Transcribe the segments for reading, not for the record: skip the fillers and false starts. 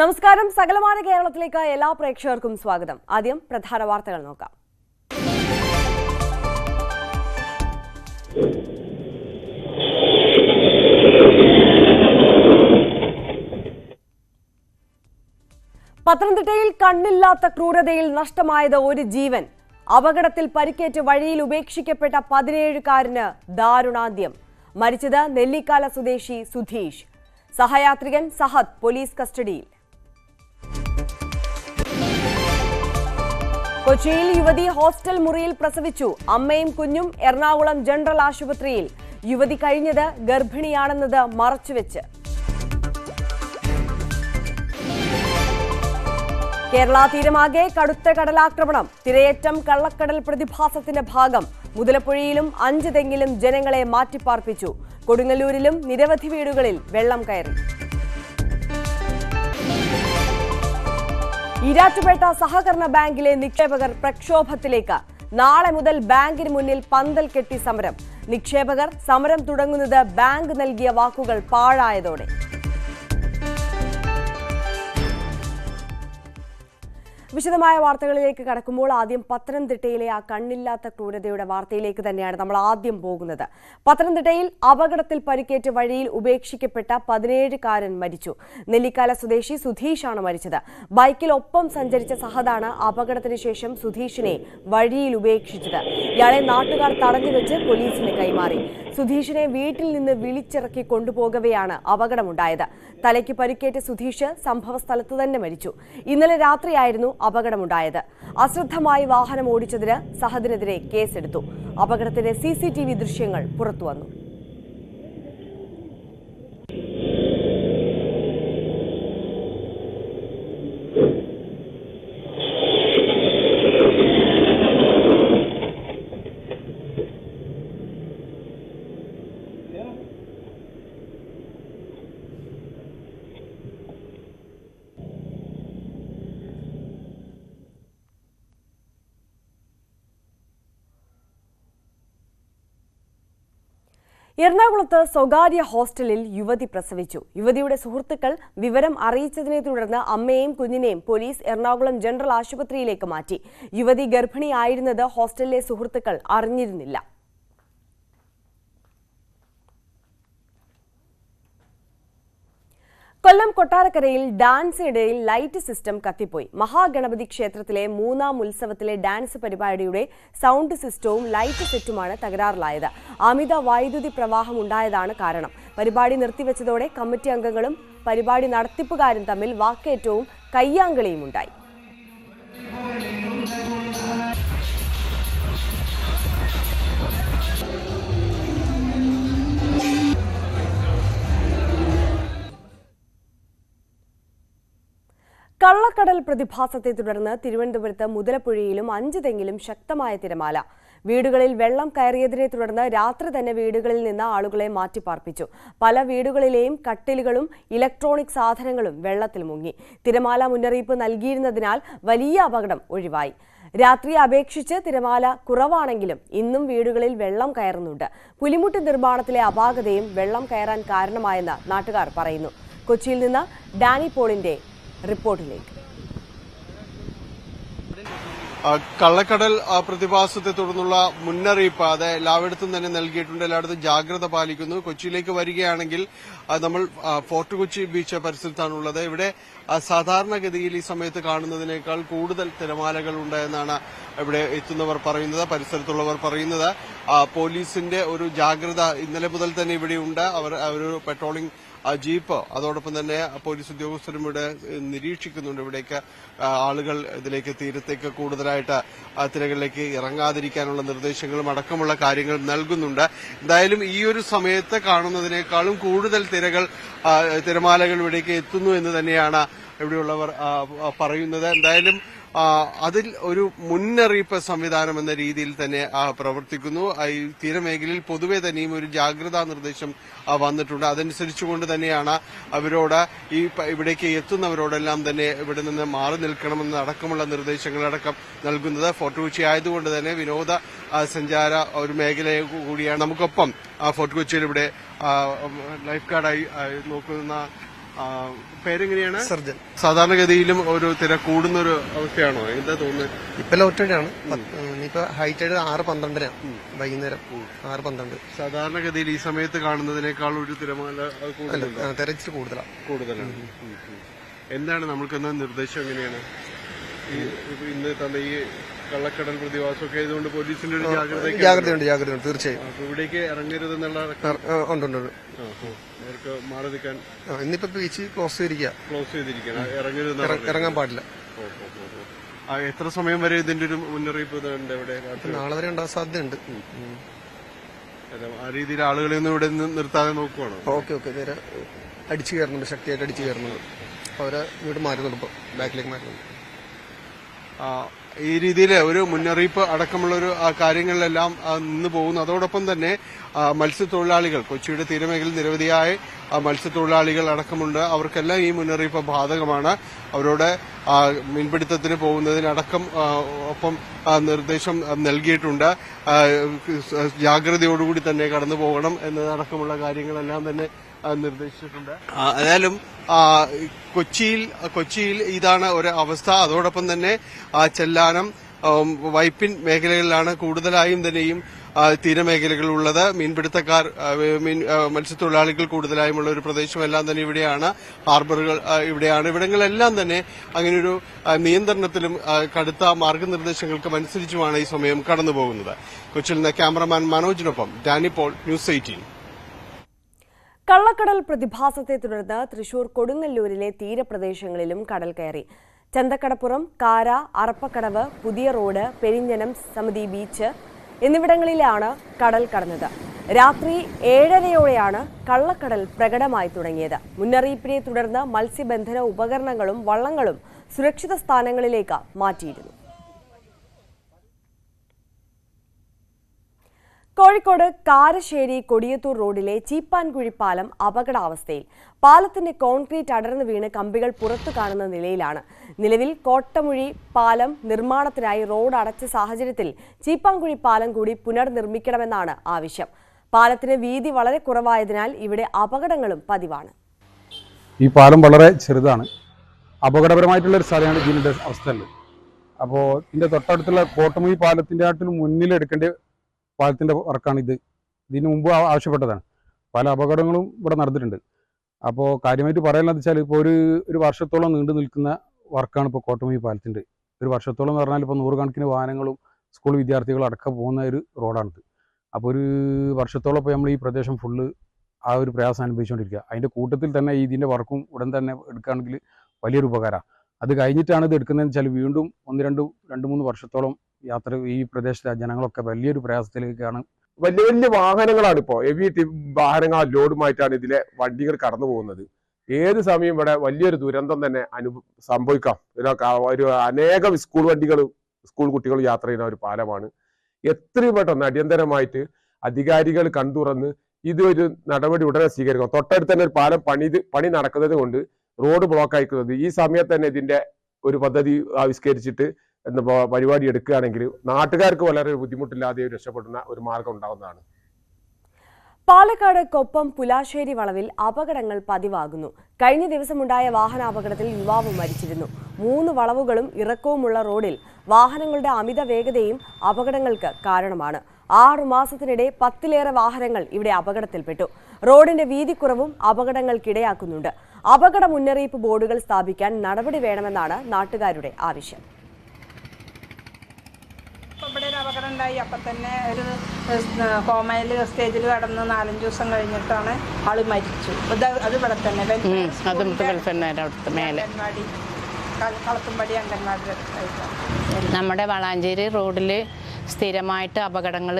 നമസ്കാരം. സകലമാന കേരളത്തിലേക്ക് എല്ലാ പ്രേക്ഷകർക്കും സ്വാഗതം. ആദ്യം പ്രധാന വാർത്തകൾ നോക്കാം. പത്തനംതിട്ടയിൽ കണ്ണില്ലാത്ത ക്രൂരതയിൽ നഷ്ടമായത് ഒരു ജീവൻ. അപകടത്തിൽ പരിക്കേറ്റ് വഴിയിൽ ഉപേക്ഷിക്കപ്പെട്ട 17-കാരന് ദാരുണാന്ത്യം. മരിച്ചത് നെല്ലിക്കാല സ്വദേശി സുധീഷ്. സഹയാത്രികൻ സഹദ് പോലീസ് കസ്റ്റഡിയിൽ. കൊച്ചിയിൽ യുവതി ഹോസ്റ്റൽ മുറിയിൽ പ്രസവിച്ചു. അമ്മയും കുഞ്ഞും എറണാകുളം ജനറൽ ആശുപത്രിയിൽ. യുവതി കഴിഞ്ഞത് ഗർഭിണിയാണെന്നത് മറച്ചുവെച്ച്. കേരള തീരമാകെ കടുത്ത കടലാക്രമണം. തിരയേറ്റം കള്ളക്കടൽ പ്രതിഭാസത്തിന്റെ ഭാഗം. മുതലപ്പുഴയിലും 5 തെങ്ങിലും ജനങ്ങളെ മാറ്റിപ്പാർപ്പിച്ചു. കൊടുങ്ങല്ലൂരിലും നിരവധി വീടുകളിൽ വെള്ളം കയറി. ഈരാറ്റുപേട്ട സഹകരണ ബാങ്കിലെ നിക്ഷേപകർ പ്രക്ഷോഭത്തിലേക്ക്. നാളെ മുതൽ ബാങ്കിന് മുന്നിൽ പന്തൽ കെട്ടി സമരം. നിക്ഷേപകർ സമരം തുടങ്ങുന്നത് ബാങ്ക് നൽകിയ വാക്കുകൾ പാഴായതോടെ. വിശദമായ വാർത്തകളിലേക്ക് കടക്കുമ്പോൾ ആദ്യം പത്തനംതിട്ടയിലെ ആ കണ്ണില്ലാത്ത ക്രൂരതയുടെ വാർത്തയിലേക്ക് തന്നെയാണ് നമ്മൾ ആദ്യം പോകുന്നത്. പത്തനംതിട്ടയിൽ അപകടത്തിൽ പരിക്കേറ്റ് വഴിയിൽ ഉപേക്ഷിക്കപ്പെട്ട 17-കാരൻ മരിച്ചു. നെല്ലിക്കാല സ്വദേശി സുധീഷാണ് മരിച്ചത്. ബൈക്കിൽ ഒപ്പം സഞ്ചരിച്ച സഹദാണ് അപകടത്തിന് ശേഷം സുധീഷിനെ വഴിയിൽ ഉപേക്ഷിച്ചത്. ഇയാളെ നാട്ടുകാർ തടഞ്ഞുവെച്ച് പോലീസിന് കൈമാറി. സുധീഷിനെ വീട്ടിൽ നിന്ന് വിളിച്ചിറക്കി കൊണ്ടുപോകവെയാണ് അപകടമുണ്ടായത്. തലയ്ക്ക് പരിക്കേറ്റ സുധീഷ് സംഭവ സ്ഥലത്ത് തന്നെ മരിച്ചു. ഇന്നലെ രാത്രിയായിരുന്നു അപകടമുണ്ടായത്. അശ്രദ്ധമായി വാഹനം ഓടിച്ചതിന് സഹദിനെതിരെ കേസെടുത്തു. അപകടത്തിന്റെ CCTV ദൃശ്യങ്ങൾ പുറത്തുവന്നു. എറണാകുളത്ത് സ്വകാര്യ ഹോസ്റ്റലിൽ യുവതി പ്രസവിച്ചു. യുവതിയുടെ സുഹൃത്തുക്കൾ വിവരം അറിയിച്ചതിനെ തുടർന്ന് അമ്മയെയും കുഞ്ഞിനെയും പോലീസ് എറണാകുളം ജനറൽ ആശുപത്രിയിലേക്ക് മാറ്റി. യുവതി ഗർഭിണിയായിരുന്നത് ഹോസ്റ്റലിലെ സുഹൃത്തുക്കൾ അറിഞ്ഞിരുന്നില്ല. കൊല്ലം കൊട്ടാരക്കരയിൽ ഡാൻസിനിടയിൽ ലൈറ്റ് സിസ്റ്റം കത്തിപ്പോയി. മഹാഗണപതി ക്ഷേത്രത്തിലെ 3ാം ഉത്സവത്തിലെ ഡാൻസ് പരിപാടിയുടെ സൗണ്ട് സിസ്റ്റവും ലൈറ്റ് സെറ്റുമാണ് തകരാറിലായത്. അമിത വൈദ്യുതി പ്രവാഹം ഉണ്ടായതാണ് കാരണം. പരിപാടി നിർത്തിവെച്ചതോടെ കമ്മിറ്റി അംഗങ്ങളും പരിപാടി നടത്തിപ്പുകാരും തമ്മിൽ വാക്കേറ്റവും കയ്യാങ്കളിയും ഉണ്ടായി. കള്ളക്കടൽ പ്രതിഭാസത്തെ തുടർന്ന് തിരുവനന്തപുരത്ത് മുതലപ്പുഴയിലും 5 തെങ്ങിലും ശക്തമായ തിരമാല. വീടുകളിൽ വെള്ളം കയറിയതിനെ തുടർന്ന് രാത്രി തന്നെ വീടുകളിൽ നിന്ന് ആളുകളെ മാറ്റിപ്പാർപ്പിച്ചു. പല വീടുകളിലെയും കട്ടിലുകളും ഇലക്ട്രോണിക് സാധനങ്ങളും വെള്ളത്തിൽ മുങ്ങി. തിരമാല മുന്നറിയിപ്പ് നൽകിയിരുന്നതിനാൽ വലിയ അപകടം ഒഴിവായി. രാത്രി അപേക്ഷിച്ച് തിരമാല കുറവാണെങ്കിലും ഇന്നും വീടുകളിൽ വെള്ളം കയറുന്നുണ്ട്. പുലിമുട്ട് നിർമ്മാണത്തിലെ അപാകതയും വെള്ളം കയറാൻ കാരണമായെന്ന് നാട്ടുകാർ പറയുന്നു. കൊച്ചിയിൽ നിന്ന് ഡാനി പോളിന്റെ റിപ്പോർട്ടിലേക്ക്. കള്ളക്കടൽ പ്രതിഭാസത്തെ തുടർന്നുള്ള മുന്നറിയിപ്പ് അത് എല്ലായിടത്തും തന്നെ നൽകിയിട്ടുണ്ട്. എല്ലായിടത്തും ജാഗ്രത പാലിക്കുന്നു. കൊച്ചിയിലേക്ക് വരികയാണെങ്കിൽ നമ്മൾ ഫോർട്ട് കൊച്ചി ബീച്ച് പരിസരത്താണുള്ളത്. ഇവിടെ സാധാരണഗതിയിൽ ഈ സമയത്ത് കാണുന്നതിനേക്കാൾ കൂടുതൽ തിരമാലകൾ ഉണ്ടായെന്നാണ് ഇവിടെ എത്തുന്നവർ പറയുന്നത്, പരിസരത്തുള്ളവർ പറയുന്നത്. പോലീസിന്റെ ഒരു ജാഗ്രത ഇന്നലെ മുതൽ തന്നെ ഇവിടെയുണ്ട്. അവർ ഒരു പെട്രോളിംഗ് ജീപ്പ് അതോടൊപ്പം തന്നെ പോലീസ് ഉദ്യോഗസ്ഥരും ഇവിടെ നിരീക്ഷിക്കുന്നുണ്ട്. ഇവിടേക്ക് ആളുകൾ ഇതിലേക്ക് തീരത്തേക്ക് കൂടുതലായിട്ട് തിരകളിലേക്ക് ഇറങ്ങാതിരിക്കാനുള്ള നിർദ്ദേശങ്ങളും അടക്കമുള്ള കാര്യങ്ങൾ നൽകുന്നുണ്ട്. എന്തായാലും ഈ ഒരു സമയത്ത് കാണുന്നതിനേക്കാളും കൂടുതൽ തിരമാലകൾ ഇവിടേക്ക് എത്തുന്നു എന്ന് തന്നെയാണ് ഇവിടെയുള്ളവർ പറയുന്നത്. എന്തായാലും അതിൽ ഒരു മുന്നറിയിപ്പ് സംവിധാനം എന്ന രീതിയിൽ തന്നെ പ്രവർത്തിക്കുന്നു. ഈ തീരമേഖലയിൽ പൊതുവെ തന്നെയും ഒരു ജാഗ്രതാ നിർദ്ദേശം വന്നിട്ടുണ്ട്. അതനുസരിച്ചുകൊണ്ട് തന്നെയാണ് അവരോട് ഇവിടേക്ക് എത്തുന്നവരോടെല്ലാം തന്നെ ഇവിടെ നിന്ന് മാറി നിൽക്കണമെന്ന് അടക്കമുള്ള നിർദ്ദേശങ്ങളടക്കം നൽകുന്നത്. ഫോർട്ട് കൊച്ചി ആയതുകൊണ്ട് തന്നെ വിനോദ സഞ്ചാര ഒരു മേഖല കൂടിയാണ്. നമുക്കൊപ്പം ഫോർട്ട് കൊച്ചിയിൽ ഇവിടെ ലൈഫ് ഗാർഡായി നോക്കുന്ന പേരെങ്ങനെയാണ്? സർജൻ. സാധാരണഗതിയിലും ഒരു തിര കൂടുന്ന ഒരു അവസ്ഥയാണോ? എന്താ തോന്നുന്നത്? ഇപ്പൊ ലോ ടൈഡാണ്. ഇനിയിപ്പോ ഹൈ ടൈഡ് 6:12 വൈകുന്നേരം 6:12. സാധാരണഗതിയിൽ ഈ സമയത്ത് കാണുന്നതിനേക്കാൾ ഒരു തിരമാല തെരച്ചിട്ട് കൂടുതലാണ്. എന്താണ് നമ്മൾക്കെന്ന നിർദ്ദേശം? എങ്ങനെയാണ് ഇന്ന് തന്നെ ഈ കള്ളക്കടൽ പ്രതിഭാസമൊക്കെ ആയതുകൊണ്ട് പോലീസിന്റെ ഒരു ജാഗ്രതയുണ്ട് തീർച്ചയായും. ഇവിടേക്ക് ഇറങ്ങരുതെന്നുള്ള ഉണ്ട്. അവർക്ക് മാറി നിൽക്കാൻ ഇന്നിപ്പോ ബീച്ച് ക്ലോസ് ചെയ്തിരിക്കണം, ഇറങ്ങാൻ പാടില്ല. എത്ര സമയം വരെ ഇതിന്റെ ഒരു മുന്നറിയിപ്പ് ഉണ്ട്? ഇവിടെ നാളെ വരെ ഉണ്ടാകാൻ സാധ്യതയുണ്ട്. ആ രീതിയിൽ ആളുകളെയൊന്നും ഇവിടെ നിർത്താതെ നോക്കുവാണോ? ഓക്കെ നേരെ അടിച്ചു കയറുന്നുണ്ട്, ശക്തിയായിട്ട് അടിച്ചു കയറുന്നുണ്ട്. അപ്പൊ അവരെ വീട് മാറ്റുന്നുണ്ട്, ഇപ്പൊ ബാക്കിലേക്ക് മാറ്റുന്നുണ്ട്. ഈ രീതിയിൽ ഒരു മുന്നറിയിപ്പ് അടക്കമുള്ള ഒരു കാര്യങ്ങളിലെല്ലാം നിന്ന് പോകുന്നു. അതോടൊപ്പം തന്നെ മത്സ്യത്തൊഴിലാളികൾ, കൊച്ചിയുടെ തീരമേഖലയിൽ നിരവധിയായ മത്സ്യത്തൊഴിലാളികൾ അടക്കമുണ്ട്. അവർക്കെല്ലാം ഈ മുന്നറിയിപ്പ് ബാധകമാണ്. അവരോട് മീൻപിടുത്തത്തിന് പോകുന്നതിനടക്കം ഒപ്പം നിർദ്ദേശം നൽകിയിട്ടുണ്ട്. ജാഗ്രതയോടുകൂടി തന്നെ കടന്നു പോകണം എന്നതടക്കമുള്ള കാര്യങ്ങളെല്ലാം തന്നെ നിർദ്ദേശിച്ചിട്ടുണ്ട്. ഏതായാലും കൊച്ചിയിൽ ഇതാണ് ഒരു അവസ്ഥ. അതോടൊപ്പം തന്നെ ചെല്ലാനം, വൈപ്പിൻ മേഖലകളിലാണ് കൂടുതലായും തന്നെയും തീരമേഖലകളുള്ളത്. മീൻപിടുത്തക്കാർ, മത്സ്യത്തൊഴിലാളികൾ കൂടുതലായുമുള്ള ഒരു പ്രദേശമെല്ലാം തന്നെ ഇവിടെയാണ്. ഹാർബറുകൾ ഇവിടെയാണ്. ഇവിടങ്ങളെല്ലാം തന്നെ അങ്ങനെയൊരു നിയന്ത്രണത്തിലും കടുത്ത മാർഗനിർദ്ദേശങ്ങൾക്കും അനുസരിച്ചുമാണ് ഈ സമയം കടന്നുപോകുന്നത്. കൊച്ചിയിൽ നിന്ന് ക്യാമറമാൻ മനോജിനൊപ്പം ഡാനി പോൾ, ന്യൂസ് 18. കള്ളക്കടൽ പ്രതിഭാസത്തെ തുടർന്ന് തൃശൂർ കൊടുങ്ങല്ലൂരിലെ തീരപ്രദേശങ്ങളിലും കടൽ കയറി. ചന്തക്കടപ്പുറം, കാര, അറപ്പക്കടവ്, പുതിയ റോഡ്, പെരിഞ്ഞനം സമിതി ബീച്ച് എന്നിവിടങ്ങളിലാണ് കടൽ കടന്നത്. രാത്രി 7:30യോടെയാണ് കള്ളക്കടൽ പ്രകടമായി തുടങ്ങിയത്. മുന്നറിയിപ്പിനെ തുടർന്ന് മത്സ്യബന്ധന ഉപകരണങ്ങളും വള്ളങ്ങളും സുരക്ഷിത സ്ഥാനങ്ങളിലേക്ക് മാറ്റിയിരുന്നു. കോഴിക്കോട് കാരശ്ശേരി കൊടിയത്തൂർ റോഡിലെ ചീപ്പാൻകുഴി പാലം അപകടാവസ്ഥയിൽ. പാലത്തിന്റെ കോൺക്രീറ്റ് അടർന്നു വീണ് കമ്പികൾ പുറത്തു കാണുന്ന നിലയിലാണ്. നിലവിൽ കോട്ടമുഴി പാലം നിർമ്മാണത്തിനായി റോഡ് അടച്ച സാഹചര്യത്തിൽ ചീപ്പാൻകുഴി പാലം കൂടി പുനർനിർമ്മിക്കണമെന്നാണ് ആവശ്യം. പാലത്തിന് വീതി വളരെ കുറവായതിനാൽ ഇവിടെ അപകടങ്ങളും പതിവാണ്. ഈ പാലം വളരെ ചെറുതാണ്, അപകടപരമായിട്ടുള്ള ഒരു സ്ഥലമാണ് ഇതിന്റെ അവസ്ഥയുള്ളത്. അപ്പോൾ ഇതിന്റെ തൊട്ടടുത്തുള്ള കോട്ടമുഴി പാലത്തിന്റെ ആട്ടിൽ മുന്നിലെടുക്കേണ്ട പാലത്തിന്റെ വർക്കാണ് ഇത്. ഇതിന് മുമ്പ് ആവശ്യപ്പെട്ടതാണ്. പല അപകടങ്ങളും ഇവിടെ നടന്നിട്ടുണ്ട്. അപ്പോൾ കാര്യമായിട്ട് പറയാനുള്ളത് വെച്ചാൽ ഇപ്പോൾ ഒരു വർഷത്തോളം നീണ്ടു നിൽക്കുന്ന വർക്കാണ് ഇപ്പോൾ കോട്ടമുഴി പാലത്തിൻ്റെ. ഒരു വർഷത്തോളം എന്ന് പറഞ്ഞാൽ ഇപ്പോൾ 100 കണക്കിന് വാഹനങ്ങളും സ്കൂൾ വിദ്യാർത്ഥികളും അടക്കം പോകുന്ന ഒരു റോഡാണിത്. അപ്പോൾ ഒരു വർഷത്തോളം ഇപ്പോൾ നമ്മൾ ഈ പ്രദേശം ഫുള്ള് ആ ഒരു പ്രയാസം അനുഭവിച്ചുകൊണ്ടിരിക്കുക. അതിൻ്റെ കൂട്ടത്തിൽ തന്നെ ഇതിൻ്റെ വർക്കും ഉടൻ തന്നെ എടുക്കുകയാണെങ്കിൽ വലിയൊരു ഉപകാരമാണ്. അത് കഴിഞ്ഞിട്ടാണ് ഇത് എടുക്കുന്നതെന്ന് വെച്ചാൽ വീണ്ടും 2-3 വർഷത്തോളം യാത്ര ഈ പ്രദേശത്തെ ജനങ്ങളൊക്കെ വലിയൊരു പ്രയാസത്തിലേക്കാണ്. വലിയ വാഹനങ്ങളാണ് ഇപ്പോൾ, ഹെവി വാഹനങ്ങൾ ലോഡുമായിട്ടാണ് ഇതിലെ വണ്ടികൾ കടന്നു പോകുന്നത്. ഏത് സമയം ഇവിടെ വലിയൊരു ദുരന്തം തന്നെ സംഭവിക്കാം. ഒരു അനേകം സ്കൂൾ വണ്ടികളും സ്കൂൾ കുട്ടികളും യാത്ര ചെയ്യുന്ന ഒരു പാലമാണ്. എത്രയും പെട്ടെന്ന് അടിയന്തരമായിട്ട് അധികാരികൾ കൺതുറന്ന് ഇതൊരു നടപടി ഉടനെ സ്വീകരിക്കണം. തൊട്ടടുത്ത് തന്നെ ഒരു പാലം പണി നടക്കുന്നത് കൊണ്ട് റോഡ് ബ്ലോക്ക് ആയിക്കുന്നത്. ഈ സമയത്ത് തന്നെ ഇതിന്റെ ഒരു പദ്ധതി ആവിഷ്കരിച്ചിട്ട് പരിപാടി എടുക്കുകയാണെങ്കിൽ നാട്ടുകാർക്ക് വളരെ ബുദ്ധിമുട്ടില്ലാതെ രക്ഷപ്പെടുന്ന ഒരു മാർഗം ഉണ്ടാവുന്നതാണ്. പാലക്കാട് കൊപ്പം പുലാശ്ശേരി വളവിൽ അപകടങ്ങൾ പതിവാകുന്നു. കഴിഞ്ഞ ദിവസമുണ്ടായ വാഹനാപകടത്തിൽ യുവാവ് മരിച്ചിരുന്നു. 3 വളവുകളും ഇറക്കവുമുള്ള റോഡിൽ വാഹനങ്ങളുടെ അമിത വേഗതയും അപകടങ്ങൾക്ക് കാരണമാണ്. 6 മാസത്തിനിടെ 10ലേറെ വാഹനങ്ങൾ ഇവിടെ അപകടത്തിൽപ്പെട്ടു. റോഡിന്റെ വീതിക്കുറവും അപകടങ്ങൾക്കിടയാക്കുന്നുണ്ട്. അപകട മുന്നറിയിപ്പ് ബോർഡുകൾ സ്ഥാപിക്കാൻ നടപടി വേണമെന്നാണ് നാട്ടുകാരുടെ ആവശ്യം. ഇവിടെ ഒരു അപകടം ഉണ്ടായി. അപ്പം തന്നെ ഒരു കോമയിൽ സ്റ്റേജിൽ കടന്ന് 4-5 ദിവസം കഴിഞ്ഞിട്ടാണ് ആള് മരിച്ചു. അത് ഇവിടെ തന്നെ കളത്തുംപടി അംഗൻവാടി. നമ്മുടെ വളാഞ്ചേരി റോഡിൽ സ്ഥിരമായിട്ട് അപകടങ്ങൾ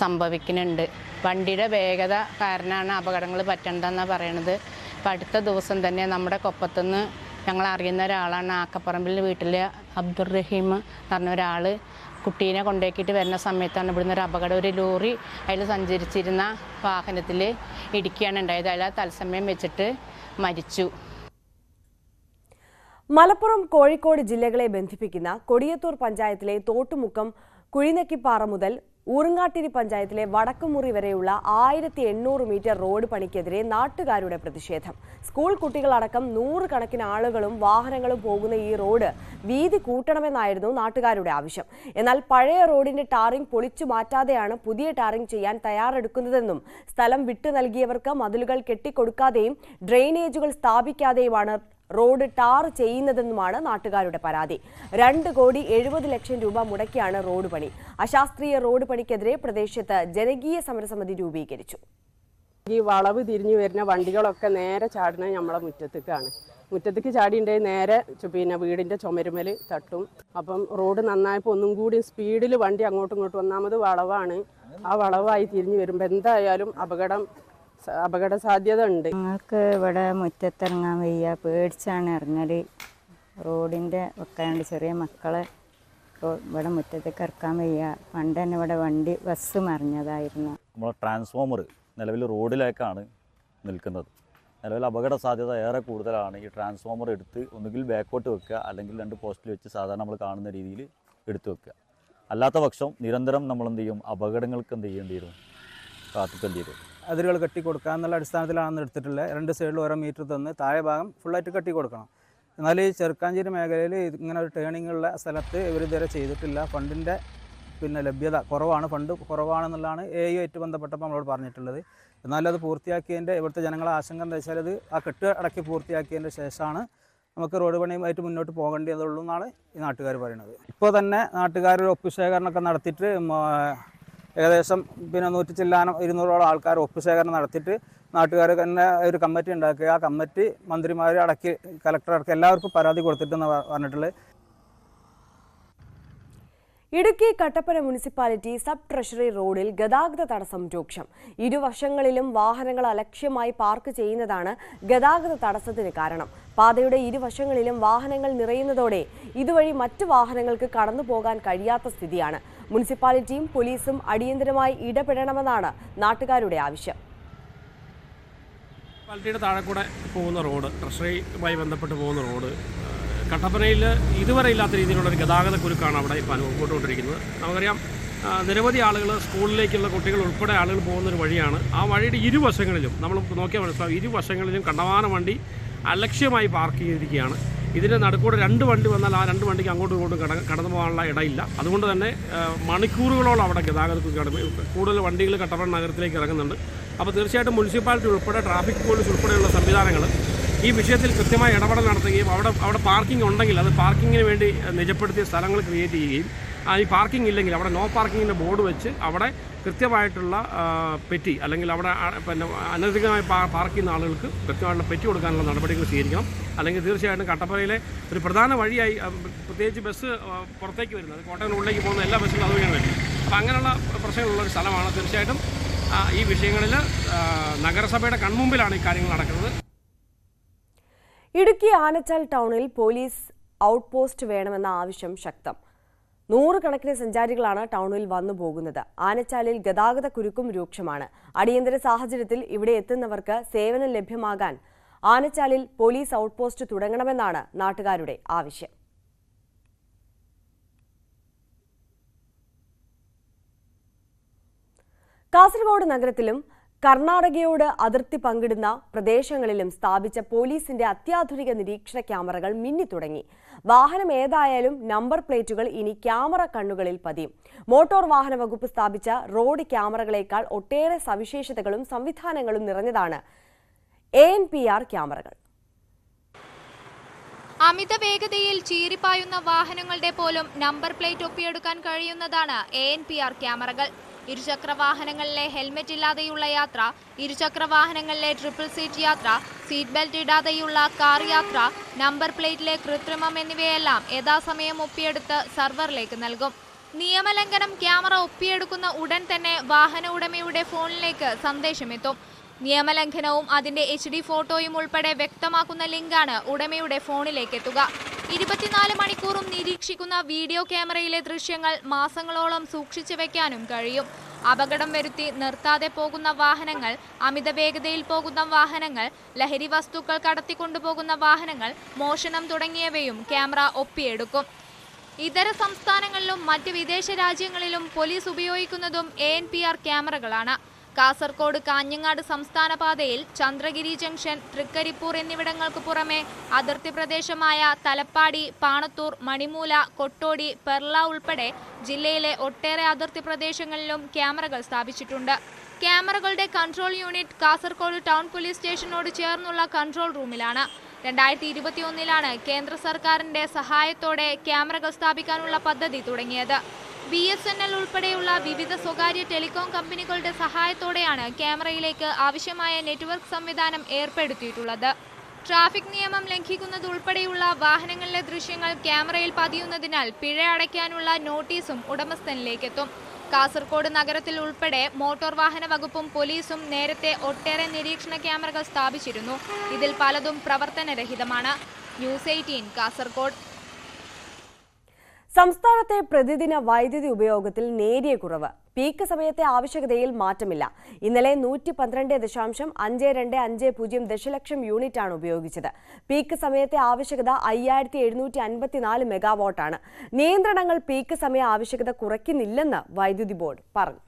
സംഭവിക്കുന്നുണ്ട്. വണ്ടിയുടെ വേഗത കാരണമാണ് അപകടങ്ങൾ പറ്റേണ്ടതെന്നാണ് പറയണത്. ഇപ്പം അടുത്ത ദിവസം തന്നെ നമ്മുടെ കൊപ്പത്തുനിന്ന് ഞങ്ങൾ അറിയുന്ന ഒരാളാണ്, ആക്കപ്പറമ്പിൽ വീട്ടിലെ അബ്ദുൾ റഹീം എന്ന് പറഞ്ഞ ഒരാൾ കുട്ടീനെ കൊണ്ടേക്കിയിട്ട് വരുന്ന സമയത്താണ് ഇവിടുന്ന് ഒരു അപകടം. ഒരു ലോറി അതിൽ സഞ്ചരിച്ചിരുന്ന വാഹനത്തിൽ ഇടിക്കുകയാണ് ഉണ്ടായത്. അതിൽ തത്സമയം വെച്ചിട്ട് മരിച്ചു. മലപ്പുറം, കോഴിക്കോട് ജില്ലകളെ ബന്ധിപ്പിക്കുന്ന കൊടിയത്തൂർ പഞ്ചായത്തിലെ തോട്ടുമുക്കം കുഴിനക്കിപ്പാറ മുതൽ ഊറുങ്ങാട്ടിരി പഞ്ചായത്തിലെ വടക്കുമുറി വരെയുള്ള 1800 മീറ്റർ റോഡ് പണിക്കെതിരെ നാട്ടുകാരുടെ പ്രതിഷേധം. സ്കൂൾ കുട്ടികളടക്കം 100 കണക്കിന് ആളുകളും വാഹനങ്ങളും പോകുന്ന ഈ റോഡ് വീതി കൂട്ടണമെന്നായിരുന്നു നാട്ടുകാരുടെ ആവശ്യം. എന്നാൽ പഴയ റോഡിന്റെ ടാറിംഗ് പൊളിച്ചു മാറ്റാതെയാണ് പുതിയ ടാറിംഗ് ചെയ്യാൻ തയ്യാറെടുക്കുന്നതെന്നും സ്ഥലം വിട്ടു നൽകിയവർക്ക് മതിലുകൾ കെട്ടിക്കൊടുക്കാതെയും ഡ്രെയിനേജുകൾ സ്ഥാപിക്കാതെയുമാണ് റോഡ് ടാർ ചെയ്യുന്നതെന്നുമാണ് നാട്ടുകാരുടെ പരാതി. 2,70 ലക്ഷം രൂപ മുടക്കിയാണ് റോഡ് പണി. അശാസ്ത്രീയ റോഡ് പണിക്കെതിരെ പ്രദേശത്ത് ജനകീയ സമരസമിതി രൂപീകരിച്ചു. ഈ വളവ് തിരിഞ്ഞു വരുന്ന വണ്ടികളൊക്കെ നേരെ ചാടുന്നത് നമ്മളെ മുറ്റത്തേക്കാണ്. മുറ്റത്തേക്ക് ചാടിയിട്ടുണ്ടെങ്കിൽ നേരെ വീടിൻ്റെ ചുമരുമൽ തട്ടും. അപ്പം റോഡ് നന്നായപ്പോൾ ഒന്നും കൂടി സ്പീഡിൽ വണ്ടി അങ്ങോട്ടും ഇങ്ങോട്ടും ഒന്നാമത് വളവാണ്. ആ വളവായി തിരിഞ്ഞു വരുമ്പോൾ എന്തായാലും അപകട സാധ്യത ഉണ്ട്. ഞങ്ങൾക്ക് ഇവിടെ മുറ്റത്തിറങ്ങാൻ വയ്യ, പേടിച്ചാണ് ഇറങ്ങല്. റോഡിൻ്റെ വെക്കാണ്ട് ചെറിയ മക്കളെ ഇവിടെ മുറ്റത്തേക്ക് ഇറക്കാൻ വയ്യ. പണ്ട് തന്നെ ഇവിടെ ബസ് മറിഞ്ഞതായിരുന്നു. നമ്മൾ ട്രാൻസ്ഫോമർ നിലവിൽ റോഡിലേക്കാണ് നിൽക്കുന്നത്. നിലവിൽ അപകട സാധ്യത ഏറെ കൂടുതലാണ്. ഈ ട്രാൻസ്ഫോമർ എടുത്ത് ഒന്നുകിൽ ബാക്കോട്ട് വെക്കുക, അല്ലെങ്കിൽ 2 പോസ്റ്റിൽ വെച്ച് സാധാരണ നമ്മൾ കാണുന്ന രീതിയിൽ എടുത്തു വെക്കുക. അല്ലാത്ത പക്ഷം നിരന്തരം നമ്മൾ എന്ത് ചെയ്യും, അപകടങ്ങൾക്ക് എന്ത് ചെയ്യേണ്ടി വരും, കാത്തിക്കേണ്ടി വരും. അതിരുകൾ കെട്ടിക്കൊടുക്കുക എന്നുള്ള അടിസ്ഥാനത്തിലാണ് എടുത്തിട്ടുള്ളത്. 2 സൈഡിൽ ഓരോ മീറ്റർ തന്ന് താഴെ ഭാഗം ഫുള്ളായിട്ട് കെട്ടിക്കൊടുക്കണം. എന്നാൽ ഈ ചെറുക്കാഞ്ചേരി മേഖലയിൽ ഇങ്ങനെ ഒരു ടേണിംഗ് ഉള്ള സ്ഥലത്ത് ഇവരിതുവരെ ചെയ്തിട്ടില്ല. ഫണ്ടിൻ്റെ ലഭ്യത കുറവാണ്, ഫണ്ട് കുറവാണെന്നുള്ളതാണ് AU ബന്ധപ്പെട്ടപ്പോൾ നമ്മളോട് പറഞ്ഞിട്ടുള്ളത്. എന്നാലും അത് പൂർത്തിയാക്കിയതിൻ്റെ ഇവിടുത്തെ ജനങ്ങളെ ആശങ്ക എന്താ വെച്ചാൽ അത് ആ കെട്ട് അടക്കി പൂർത്തിയാക്കിയതിൻ്റെ ശേഷമാണ് നമുക്ക് റോഡ് പണിയുമായിട്ട് മുന്നോട്ട് പോകേണ്ടതുള്ളൂ എന്നാണ് ഈ നാട്ടുകാർ പറയുന്നത്. ഇപ്പോൾ തന്നെ നാട്ടുകാർ ഒപ്പുശേഖരണമൊക്കെ നടത്തിയിട്ട് ഏകദേശം 100 ചില്ലാനം 200ഓളം ആൾക്കാർ ഒപ്പുശേഖരണം നടത്തിയിട്ട് നാട്ടുകാർ തന്നെ ഒരു കമ്മിറ്റി ഉണ്ടാക്കുക. ആ കമ്മിറ്റി മന്ത്രിമാരെ അടക്കി കലക്ടർ അടക്കി എല്ലാവർക്കും പരാതി കൊടുത്തിട്ടെന്ന് പറഞ്ഞിട്ടുള്ളത്. Idukki Kattappana municipality sub treasury റോഡിൽ ഗതാഗത തടസ്സം രൂക്ഷം. ഇരുവശങ്ങളിലും വാഹനങ്ങൾ അലക്ഷ്യമായി പാർക്ക് ചെയ്യുന്നതാണ് ഗതാഗത തടസ്സത്തിന് കാരണം. പാതയുടെ ഇരുവശങ്ങളിലും വാഹനങ്ങൾ നിറയുന്നതോടെ ഇതുവഴി മറ്റു വാഹനങ്ങൾക്ക് കടന്നു പോകാൻ കഴിയാത്ത സ്ഥിതിയാണ്. മുനിസിപ്പാലിറ്റിയും പോലീസും അടിയന്തരമായി ഇടപെടണമെന്നാണ് നാട്ടുകാരുടെ ആവശ്യം. മുനിസിപ്പാലിറ്റിയുടെ താഴെ കൂടെ പോകുന്ന റോഡ്, ട്രഷറിയുമായി ബന്ധപ്പെട്ട് പോകുന്ന റോഡ് കട്ടപ്പനയിൽ ഇതുവരെ ഇല്ലാത്ത രീതിയിലുള്ളൊരു ഗതാഗത കുരുക്കാണ് അവിടെ ഇപ്പോൾ അനുഭവപ്പെട്ടുകൊണ്ടിരിക്കുന്നത്. നമുക്കറിയാം, നിരവധി ആളുകൾ, സ്കൂളിലേക്കുള്ള കുട്ടികൾ ഉൾപ്പെടെ ആളുകൾ പോകുന്നൊരു വഴിയാണ്. ആ വഴിയുടെ ഇരുവശങ്ങളിലും നമ്മൾ നോക്കിയാൽ മനസ്സിലാവും, ഇരുവശങ്ങളിലും കണ്ടമാനം വണ്ടി അലക്ഷ്യമായി പാർക്ക് ചെയ്തിരിക്കുകയാണ്. ഇതിൻ്റെ നടുക്കൂടെ 2 വണ്ടി വന്നാൽ ആ 2 വണ്ടിക്ക് അങ്ങോട്ടും ഇങ്ങോട്ടും കടന്നു പോകാനുള്ള ഇടയില്ല. അതുകൊണ്ട് തന്നെ മണിക്കൂറുകളോളം അവിടെ ഗതാഗതത്തിൽ കൂടുതൽ വണ്ടികൾ കട്ടപ്പന നഗരത്തിലേക്ക് ഇറങ്ങുന്നുണ്ട്. അപ്പോൾ തീർച്ചയായിട്ടും മുനിസിപ്പാലിറ്റി ഉൾപ്പെടെ ട്രാഫിക് പോലീസ് ഉൾപ്പെടെയുള്ള സംവിധാനങ്ങൾ ഈ വിഷയത്തിൽ കൃത്യമായ ഇടപെടൽ നടത്തുകയും അവിടെ പാർക്കിംഗ് ഉണ്ടെങ്കിൽ അത് പാർക്കിങ്ങിന് വേണ്ടി നിജപ്പെടുത്തിയ സ്ഥലങ്ങൾ ക്രിയേറ്റ് ചെയ്യുകയും ഈ പാർക്കിംഗ് ഇല്ലെങ്കിൽ അവിടെ നോ പാർക്കിങ്ങിൻ്റെ ബോർഡ് വെച്ച് അവിടെ കൃത്യമായിട്ടുള്ള പെറ്റി, അല്ലെങ്കിൽ അവിടെ അനധികൃതമായി പാർക്ക് ചെയ്യുന്ന ആളുകൾക്ക് കൃത്യമായിട്ടുള്ള പെറ്റി കൊടുക്കാനുള്ള നടപടികൾ സ്വീകരിക്കണം. അല്ലെങ്കിൽ തീർച്ചയായിട്ടും കട്ടപ്പനയിലെ ഒരു പ്രധാന വഴിയായി, പ്രത്യേകിച്ച് ബസ് പുറത്തേക്ക് വരുന്നത്, കോട്ടയത്തിനുള്ളിലേക്ക് പോകുന്ന എല്ലാ ബസ്സുകളും അതുവഴിയാണ് വരുന്നത്. അപ്പോൾ അങ്ങനെയുള്ള പ്രശ്നങ്ങളുള്ളൊരു സ്ഥലമാണ്. തീർച്ചയായിട്ടും ഈ വിഷയങ്ങളിൽ നഗരസഭയുടെ കൺമുമ്പിലാണ് ഈ കാര്യങ്ങൾ നടക്കുന്നത്. ഇടുക്കി ആനച്ചാൽ ടൗണിൽ പോലീസ് ഔട്ട് പോസ്റ്റ് വേണമെന്ന ആവശ്യം ശക്തം. 100 കണക്കിന് സഞ്ചാരികളാണ് ടൗണിൽ വന്നു പോകുന്നത്. ആനച്ചാലിൽ ഗതാഗത കുരുക്കും രൂക്ഷമാണ്. അടിയന്തര സാഹചര്യത്തിൽ ഇവിടെ എത്തുന്നവർക്ക് സേവനം ലഭ്യമാകാൻ ആനച്ചാലിൽ പോലീസ് ഔട്ട് പോസ്റ്റ് തുടങ്ങണമെന്നാണ് നാട്ടുകാരുടെ ആവശ്യം. കാസർഗോഡ് നഗരത്തിലും കർണാടകയോട് അതിർത്തി പങ്കിടുന്ന പ്രദേശങ്ങളിലും സ്ഥാപിച്ച പോലീസിന്റെ അത്യാധുനിക നിരീക്ഷണ ക്യാമറകൾ മിന്നിത്തുടങ്ങി. വാഹനം ഏതായാലും നമ്പർ പ്ലേറ്റുകൾ ഇനി ക്യാമറ കണ്ണുകളിൽ പതിയും. മോട്ടോർ വാഹന വകുപ്പ് സ്ഥാപിച്ച റോഡ് ക്യാമറകളേക്കാൾ ഒട്ടേറെ സവിശേഷതകളും സംവിധാനങ്ങളും നിറഞ്ഞതാണ് ANPR ക്യാമറകൾ. അമിത വേഗതയിൽ ചീറിപ്പായുന്ന വാഹനങ്ങളുടെ പോലും നമ്പർ പ്ലേറ്റ് ഒപ്പിയെടുക്കാൻ കഴിയുന്നതാണ് ANPR ക്യാമറകൾ. ഇരുചക്ര വാഹനങ്ങളിലെ ഹെൽമെറ്റ് ഇല്ലാതെയുള്ള യാത്ര, ഇരുചക്ര വാഹനങ്ങളിലെ ട്രിപ്പിൾ സീറ്റ് യാത്ര, സീറ്റ് ബെൽറ്റ് ഇടാതെയുള്ള കാർ യാത്ര, നമ്പർ പ്ലേറ്റിലെ കൃത്രിമം എന്നിവയെല്ലാം യഥാസമയം ഒപ്പിയെടുത്ത് സർവറിലേക്ക് നൽകും. നിയമലംഘനം ക്യാമറ ഒപ്പിയെടുക്കുന്ന ഉടൻ തന്നെ വാഹന ഉടമയുടെ ഫോണിലേക്ക് സന്ദേശമെത്തും. നിയമലംഘനവും അതിന്റെ HD ഫോട്ടോയും ഉൾപ്പെടെ വ്യക്തമാക്കുന്ന ലിങ്കാണ് ഉടമയുടെ ഫോണിലേക്ക് എത്തുക. 24 മണിക്കൂറും നിരീക്ഷിക്കുന്ന വീഡിയോ ക്യാമറയിലെ ദൃശ്യങ്ങൾ മാസങ്ങളോളം സൂക്ഷിച്ചു വെക്കാനും കഴിയും. അപകടം വരുത്തി നിർത്താതെ പോകുന്ന വാഹനങ്ങൾ, അമിത വേഗതയിൽ പോകുന്ന വാഹനങ്ങൾ, ലഹരി വസ്തുക്കൾ കടത്തിക്കൊണ്ടുപോകുന്ന വാഹനങ്ങൾ, മോഷണം തുടങ്ങിയവയും ക്യാമറ ഒപ്പിയെടുക്കും. ഇതര സംസ്ഥാനങ്ങളിലും മറ്റ് വിദേശ രാജ്യങ്ങളിലും പോലീസ് ഉപയോഗിക്കുന്നതും ANPR ക്യാമറകളാണ്. കാസർഗോഡ് കാഞ്ഞങ്ങാട് സംസ്ഥാന പാതയിൽ ചന്ദ്രഗിരി ജംഗ്ഷൻ, തൃക്കരിപ്പൂർ എന്നിവിടങ്ങൾക്ക് പുറമെ അതിർത്തി പ്രദേശമായ തലപ്പാടി, പാണത്തൂർ, മണിമൂല, കൊട്ടോടി, പെർള ഉൾപ്പെടെ ജില്ലയിലെ ഒട്ടേറെ അതിർത്തി പ്രദേശങ്ങളിലും ക്യാമറകൾ സ്ഥാപിച്ചിട്ടുണ്ട്. ക്യാമറകളുടെ control unit Kasaragod town police സ്റ്റേഷനോട് ചേർന്നുള്ള കൺട്രോൾ റൂമിലാണ്. 2021 കേന്ദ്ര സർക്കാരിന്റെ സഹായത്തോടെ ക്യാമറകൾ സ്ഥാപിക്കാനുള്ള പദ്ധതി തുടങ്ങിയത്. BSNL ഉൾപ്പെടെയുള്ള വിവിധ സ്വകാര്യ ടെലികോം കമ്പനികളുടെ സഹായത്തോടെയാണ് ക്യാമറയിലേക്ക് ആവശ്യമായ നെറ്റ്വർക്ക് സംവിധാനം ഏർപ്പെടുത്തിയിട്ടുള്ളത്. ട്രാഫിക് നിയമം ലംഘിക്കുന്നത് ഉൾപ്പെടെയുള്ള വാഹനങ്ങളിലെ ദൃശ്യങ്ങൾ ക്യാമറയിൽ പതിയുന്നതിനാൽ പിഴ അടയ്ക്കാനുള്ള നോട്ടീസും ഉടമസ്ഥനിലേക്കെത്തും. കാസർഗോഡ് നഗരത്തിൽ ഉൾപ്പെടെ മോട്ടോർ വാഹന വകുപ്പും പോലീസും നേരത്തെ ഒട്ടേറെ നിരീക്ഷണ ക്യാമറകൾ സ്ഥാപിച്ചിരുന്നു. ഇതിൽ പലതും പ്രവർത്തനരഹിതമാണ്. ന്യൂസ് 18 കാസർഗോഡ്. സംസ്ഥാനത്തെ പ്രതിദിന വൈദ്യുതി ഉപയോഗത്തിൽ നേരിയ കുറവ്. പീക്ക് സമയത്തെ ആവശ്യകതയിൽ മാറ്റമില്ല. ഇന്നലെ 112.525 ദശലക്ഷം യൂണിറ്റാണ് ഉപയോഗിച്ചത്. പീക്ക് സമയത്തെ ആവശ്യകത 5754 മെഗാവാട്ടാണ്. നിയന്ത്രണങ്ങൾ പീക്ക് സമയ ആവശ്യകത കുറയ്ക്കുന്നില്ലെന്ന് വൈദ്യുതി ബോർഡ് പറഞ്ഞു.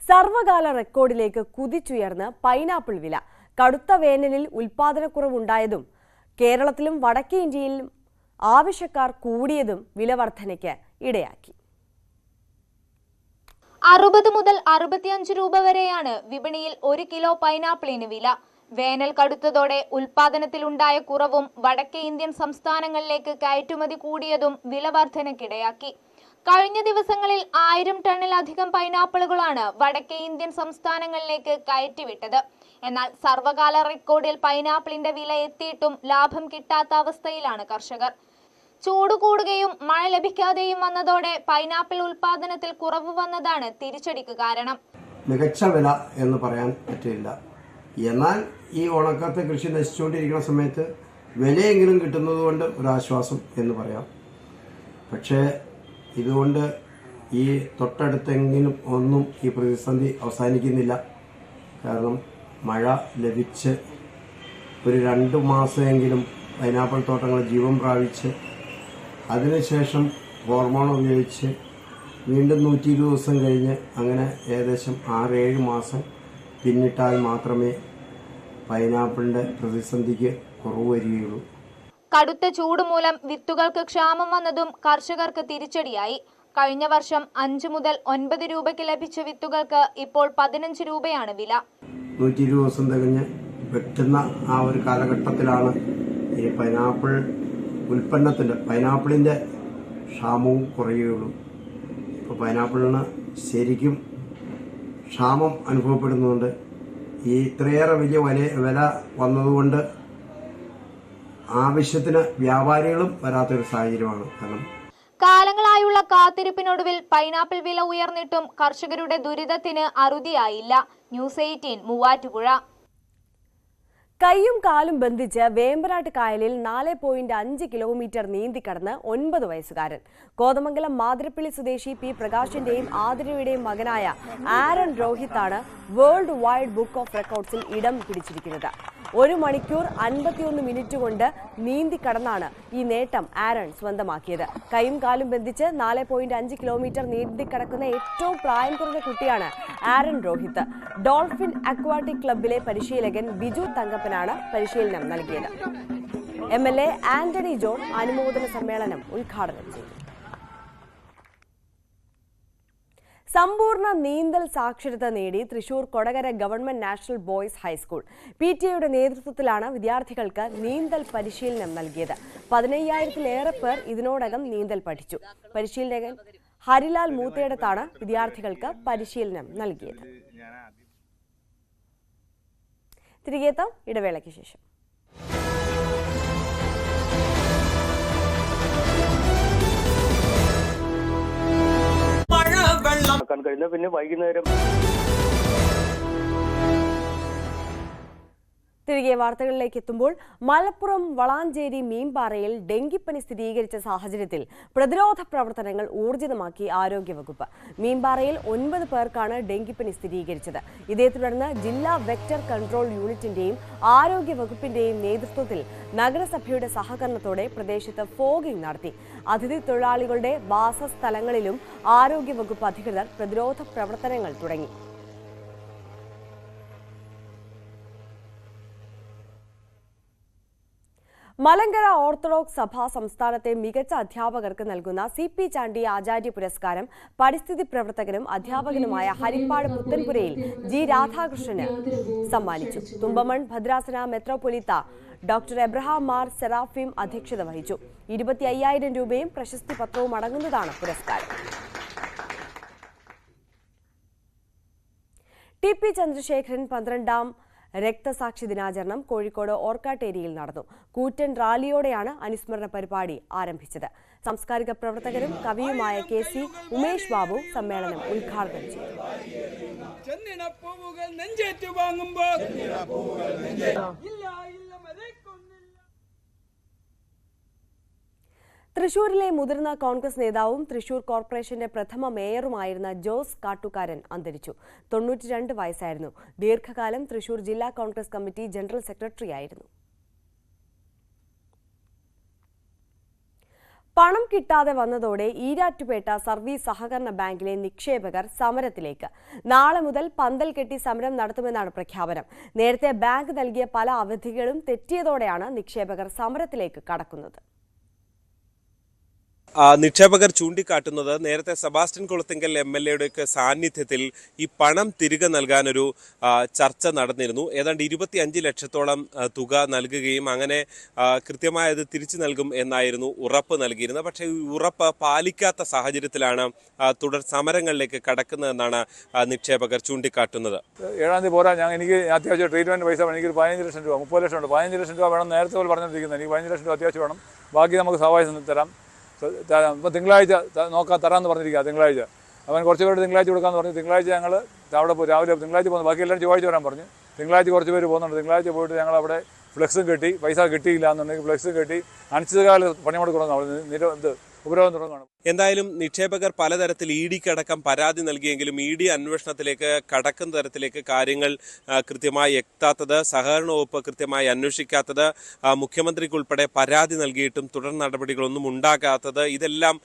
സർവകാല റെക്കോർഡിലേക്ക് കുതിച്ചുയർന്ന് പൈനാപ്പിൾ വില. കടുത്ത വേനലിൽ ഉൽപാദനക്കുറവുണ്ടായതും കേരളത്തിലും വടക്കേ ഇന്ത്യയിലും ആവശ്യക്കാർ കൂടിയതും വില വർധനയ്ക്ക് ഇടയാക്കി. 60 മുതൽ 65 രൂപ വരെയാണ് വിപണിയിൽ 1 കിലോ പൈനാപ്പിളിന് വില. വേനൽ കടുത്തതോടെ ഉൽപാദനത്തിലുണ്ടായ കുറവും വടക്കേ ഇന്ത്യൻ സംസ്ഥാനങ്ങളിലേക്ക് കയറ്റുമതി കൂടിയതും വില വർധനയ്ക്കിടയാക്കി. കഴിഞ്ഞ ദിവസങ്ങളിൽ 1000 ടണ്ണിലധികം പൈനാപ്പിളുകളാണ് വടക്കേ ഇന്ത്യൻ സംസ്ഥാനങ്ങളിലേക്ക് കയറ്റിവിട്ടത്. എന്നാൽ സർവകാല റെക്കോർഡിൽ പൈനാപ്പിളിന്റെ വില എത്തിയിട്ടും ലാഭം കിട്ടാത്ത അവസ്ഥയിലാണ് കർഷകർ. ചൂട് കൂടുകയും മഴ ലഭിക്കാതെയും വന്നതോടെ പൈനാപ്പിൾ ഉൽപാദനത്തിൽ കുറവ് വന്നതാണ് തിരിച്ചടിക്ക് കാരണം. മികച്ച വില എന്ന് പറയാൻ പറ്റില്ല. എന്നാൽ ഈ ഉണക്കത്തെ കൃഷി നശിച്ചുകൊണ്ടിരിക്കുന്ന സമയത്ത് വിലയെങ്കിലും കിട്ടുന്നതുകൊണ്ട് ഒരാശ്വാസം എന്ന് പറയാം. പക്ഷേ ഇതുകൊണ്ട് ഈ തൊട്ടടുത്തെങ്കിലും ഒന്നും ഈ പ്രതിസന്ധി അവസാനിക്കുന്നില്ല. കാരണം മഴ ലഭിച്ച് ഒരു 2 മാസമെങ്കിലും പൈനാപ്പിൾ തോട്ടങ്ങൾ ജീവൻ പ്രാപിച്ച് അതിനുശേഷം ഹോർമോൺ ഉപയോഗിച്ച് വീണ്ടും 120 ദിവസം കഴിഞ്ഞ് അങ്ങനെ ഏകദേശം 6-7 മാസം പിന്നിട്ടാൽ മാത്രമേ പൈനാപ്പിളിന്റെ പ്രതിസന്ധിക്ക് കുറവ് വരികയുള്ളൂ. കടുത്ത ചൂട് മൂലം വിത്തുകൾക്ക് ക്ഷാമം വന്നതും കർഷകർക്ക് തിരിച്ചടിയായി. കഴിഞ്ഞ വർഷം 5 മുതൽ 9 രൂപയ്ക്ക് ലഭിച്ച വിത്തുകൾക്ക് ഇപ്പോൾ 15 രൂപയാണ് വില. 120 ദിവസം തികഞ്ഞ് വെട്ടുന്ന ആ ഒരു കാലഘട്ടത്തിലാണ് ഈ പൈനാപ്പിൾ പൈനാപ്പിളിന്റെ ക്ഷാമവും കുറയുകയുള്ളൂ. ഇപ്പോൾ പൈനാപ്പിളിന് ശരിക്കും ക്ഷാമം അനുഭവപ്പെടുന്നുണ്ട്. ഈ ഇത്രയേറെ വലിയ വില വന്നതുകൊണ്ട് ആവശ്യത്തിന് വ്യാപാരികളും വരാത്തൊരു സാഹചര്യമാണ്. കാരണം കാലങ്ങളായുള്ള കാത്തിരിപ്പിനൊടുവിൽ പൈനാപ്പിൾ വില ഉയർന്നിട്ടും കർഷകരുടെ ദുരിതത്തിന് അറുതിയായില്ല. ന്യൂസ് 18 മൂവാറ്റുപുഴ. കൈയും കാലും ബന്ധിച്ച് വേമ്പനാട്ട് കായലിൽ 4.5 കിലോമീറ്റർ നീന്തിക്കടന്ന് 9 വയസ്സുകാരൻ. കോതമംഗലം മാതിരപ്പള്ളി സ്വദേശി പി പ്രകാശിന്റെയും ആതിരയുടെയും മകനായ ആരൺ രോഹിത്താണ് വേൾഡ് വൈഡ് ബുക്ക് ഓഫ് റെക്കോർഡ്സിൽ ഇടം പിടിച്ചിരിക്കുന്നത്. 1 മണിക്കൂർ 51 മിനിറ്റ് കൊണ്ട് നീന്തിക്കടന്നാണ് ഈ നേട്ടം ആരൺ സ്വന്തമാക്കിയത്. കൈയും കാലും ബന്ധിച്ച് 4.5 കിലോമീറ്റർ നീന്തിക്കടക്കുന്ന ഏറ്റവും പ്രായം കുറഞ്ഞ കുട്ടിയാണ് ആരൺ രോഹിത്. ഡോൾഫിൻ അക്വാട്ടിക് ക്ലബിലെ പരിശീലകൻ ബിജു തങ്കപ്പനാണ് പരിശീലനം നൽകിയത്. MLA ആന്റണി ജോൺ അനുമോദന സമ്മേളനം ഉദ്ഘാടനം ചെയ്തു. സമ്പൂർണ്ണ നീന്തൽ സാക്ഷരത നേടി Thrissur Kodakara government national boys high school. PTA നേതൃത്വത്തിലാണ് വിദ്യാർത്ഥികൾക്ക് നീന്തൽ പരിശീലനം നൽകിയത്. 15,000-ലേറെ പേർ ഇതിനോടകം നീന്തൽ പഠിച്ചു. പരിശീലകൻ ഹരിലാൽ മൂത്തേടത്താണ് വിദ്യാർത്ഥികൾക്ക് പരിശീലനം നൽകിയത്. തിരികെ എത്താം ഇടവേളയ്ക്ക് ശേഷം. പിന്നെ വൈകുന്നേരം തിരികെ വാർത്തകളിലേക്ക് എത്തുമ്പോൾ മലപ്പുറം വളാഞ്ചേരി മീൻപാറയിൽ ഡെങ്കിപ്പനി സ്ഥിരീകരിച്ച സാഹചര്യത്തിൽ പ്രതിരോധ പ്രവർത്തനങ്ങൾ ഊർജിതമാക്കി ആരോഗ്യവകുപ്പ്. മീൻപാറയിൽ 9 പേർക്കാണ് ഡെങ്കിപ്പനി സ്ഥിരീകരിച്ചത്. ഇതേ തുടർന്ന് ജില്ലാ വെക്ടർ കൺട്രോൾ യൂണിറ്റിന്റെയും ആരോഗ്യവകുപ്പിന്റെയും നേതൃത്വത്തിൽ നഗരസഭയുടെ സഹകരണത്തോടെ പ്രദേശത്ത് ഫോഗിംഗ് നടത്തി. അതിഥി തൊഴിലാളികളുടെ വാസസ്ഥലങ്ങളിലും ആരോഗ്യവകുപ്പ് അധികൃതർ പ്രതിരോധ പ്രവർത്തനങ്ങൾ തുടങ്ങി. മലങ്കര ഓർത്തഡോക്സ് സഭ സംസ്ഥാനത്തെ മികച്ച അധ്യാപകർക്ക് നൽകുന്ന CP ചാണ്ടി ആചാര്യ പുരസ്കാരം പരിസ്ഥിതി പ്രവർത്തകനും അധ്യാപകനുമായ ഹരിപ്പാട് പുത്തൻപുരയിൽ G രാധാകൃഷ്ണന് സമ്മാനിച്ചു. തുമ്പമൺ ഭദ്രാസന മെത്രോപൊലീത്ത ഡോക്ടർ എബ്രഹാം മാർ സെറാഫീം അധ്യക്ഷത വഹിച്ചു. 25,000 രൂപയും പ്രശസ്തി പത്രവും അടങ്ങുന്നതാണ് പുരസ്കാരം. TP ചന്ദ്രശേഖരൻ 12ാം രക്തസാക്ഷി ദിനാചരണം കോഴിക്കോട് ഓർക്കാട്ടേരിയിൽ നടന്നു. കൂറ്റൻ റാലിയോടെയാണ് അനുസ്മരണ പരിപാടി ആരംഭിച്ചത്. സാംസ്കാരിക പ്രവർത്തകരും കവിയുമായ KC ഉമേഷ് ബാബു സമ്മേളനം ഉദ്ഘാടനം ചെയ്തു. തൃശൂരിലെ മുതിർന്ന കോൺഗ്രസ് നേതാവും തൃശൂർ കോർപ്പറേഷന്റെ പ്രഥമ മേയറുമായിരുന്ന ജോസ് കാട്ടുകാരൻ അന്തരിച്ചു. 92 വയസ്സായിരുന്നു. ദീർഘകാലം തൃശൂർ ജില്ലാ കോൺഗ്രസ് കമ്മിറ്റി ജനറൽ സെക്രട്ടറിയായിരുന്നു. പണം കിട്ടാതെ വന്നതോടെ ഈരാറ്റുപേട്ട സർവീസ് സഹകരണ ബാങ്കിലെ നിക്ഷേപകർ സമരത്തിലേക്ക്. നാളെ മുതൽ പന്തൽ കെട്ടി സമരം നടത്തുമെന്നാണ് പ്രഖ്യാപനം. നേരത്തെ ബാങ്ക് നൽകിയ പല അവധികളും തെറ്റിയതോടെയാണ് നിക്ഷേപകർ സമരത്തിലേക്ക് കടക്കുന്നത്. നിക്ഷേപകർ ചൂണ്ടിക്കാട്ടുന്നത് നേരത്തെ സെബാസ്റ്റ്യൻ കുളത്തിങ്കൽ MLA യുടെ സാന്നിധ്യത്തിൽ ഈ പണം തിരികെ നൽകാനൊരു ചർച്ച നടന്നിരുന്നു. ഏതാണ്ട് 25 ലക്ഷത്തോളം തുക നൽകുകയും അങ്ങനെ കൃത്യമായി അത് തിരിച്ചു നൽകും എന്നായിരുന്നു ഉറപ്പ് നൽകിയിരുന്നത്. പക്ഷേ ഈ ഉറപ്പ് പാലിക്കാത്ത സാഹചര്യത്തിലാണ് തുടർ സമരങ്ങളിലേക്ക് കടക്കുന്നതെന്നാണ് നിക്ഷേപകർ ചൂണ്ടിക്കാട്ടുന്നത്. 7-ാം തീയതി പോരാ, എനിക്ക് അത്യാവശ്യം ട്രീറ്റ്മെന്റ് പൈസ വേണം. എനിക്ക് 15 ലക്ഷം രൂപ 30 ലക്ഷം ഉണ്ട്. 15 ലക്ഷം രൂപ വേണം നേരത്തെ പോലെ പറഞ്ഞിരിക്കുന്നത്. എനിക്ക് 15 ലക്ഷം രൂപ അത്യാവശ്യം വേണം. ബാക്കി നമുക്ക് സഹായം തരാം. ഇപ്പോൾ തിങ്കളാഴ്ച തരാമെന്ന് പറഞ്ഞിരിക്കുക. തിങ്കളാഴ്ച അവൻ കുറച്ച് പേര് തിങ്കളാഴ്ച കൊടുക്കാമെന്ന് പറഞ്ഞു. തിങ്കളാഴ്ച ഞങ്ങൾ അവിടെ പോയി രാവിലെ തിങ്കളാഴ്ച പോകുന്നു. ബാക്കി എല്ലാവരും ചൊവ്വാഴ്ച വരാൻ പറഞ്ഞു. തിങ്കളാഴ്ച കുറച്ച് പേര് പോകുന്നുണ്ട്. തിങ്കളാഴ്ച പോയിട്ട് ഞങ്ങൾ അവിടെ ഫ്ലെക്സും കെട്ടി. പൈസ കിട്ടിയില്ല എന്നുണ്ടെങ്കിൽ ഫ്ലെക്സും കെട്ടി അനിശ്ചിതകാല പണിമുടക്ക് തുടങ്ങും. ഉപരോധം തുടങ്ങുകയാണ്. എന്തായാലും നിക്ഷേപകർ പലതരത്തിൽ ED-ക്കടക്കം പരാതി നൽകിയെങ്കിലും ED അന്വേഷണത്തിലേക്ക് കടക്കുന്ന തരത്തിലേക്ക് കാര്യങ്ങൾ കൃത്യമായി എത്താത്തത്, സഹകരണ വകുപ്പ് കൃത്യമായി അന്വേഷിക്കാത്തത്, മുഖ്യമന്ത്രിക്കുൾപ്പെടെ പരാതി നൽകിയിട്ടും തുടർ നടപടികളൊന്നും ഉണ്ടാകാത്തത്, ഇതെല്ലാം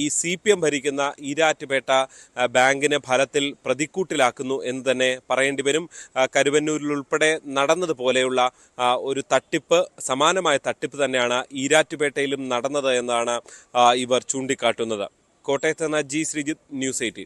ഈ CPM ഭരിക്കുന്ന ഈരാറ്റുപേട്ട ബാങ്കിനെ ഫലത്തിൽ പ്രതിക്കൂട്ടിലാക്കുന്നു എന്ന് തന്നെ പറയേണ്ടി വരും. കരുവന്നൂരിലുൾപ്പെടെ നടന്നതുപോലെയുള്ള ഒരു തട്ടിപ്പ്, സമാനമായ തട്ടിപ്പ് തന്നെയാണ് ഈരാറ്റുപേട്ടയിലും നടന്നത് എന്നാണ് ഇവർ ചൂണ്ടിക്കാട്ടുന്നത്. കോട്ടയത്ത് നിന്ന് G ശ്രീജിത്ത്, ന്യൂസ് 18.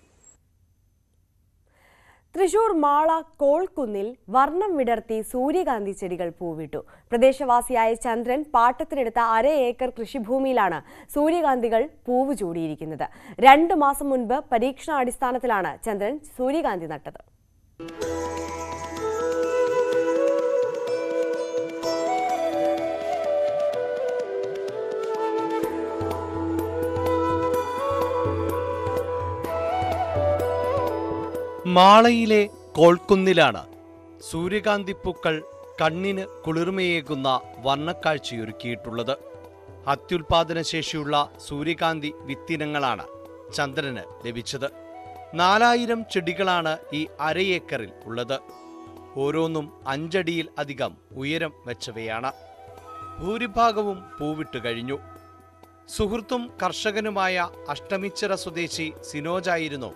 തൃശൂർ മാള കോൾക്കുന്നിൽ വർണ്ണം വിടർത്തി സൂര്യകാന്തി ചെടികൾ പൂവിട്ടു. പ്രദേശവാസിയായ ചന്ദ്രൻ പാട്ടത്തിനെടുത്ത 1/2 ഏക്കർ കൃഷിഭൂമിയിലാണ് സൂര്യകാന്തികൾ പൂവ് ചൂടിയിരിക്കുന്നത്. 2 മാസം മുൻപ് പരീക്ഷണാടിസ്ഥാനത്തിലാണ് ചന്ദ്രൻ സൂര്യകാന്തി നട്ടത്. മാളയിലെ കോൾക്കുന്നിലാണ് സൂര്യകാന്തിപ്പൂക്കൾ കണ്ണിന് കുളിർമയേകുന്ന വർണ്ണക്കാഴ്ചയൊരുക്കിയിട്ടുള്ളത്. അത്യുൽപാദന ശേഷിയുള്ള സൂര്യകാന്തി വിത്തിനങ്ങളാണ് ചന്ദ്രന് ലഭിച്ചത്. 4000 ചെടികളാണ് ഈ 1/2 ഏക്കറിൽ ഉള്ളത്. ഓരോന്നും 5 അടിയിൽ അധികം ഉയരം വെച്ചവയാണ്. ഭൂരിഭാഗവും പൂവിട്ടു കഴിഞ്ഞു. സുഹൃത്തും കർഷകനുമായ അഷ്ടമിച്ചിറ സ്വദേശി സിനോജായിരുന്നു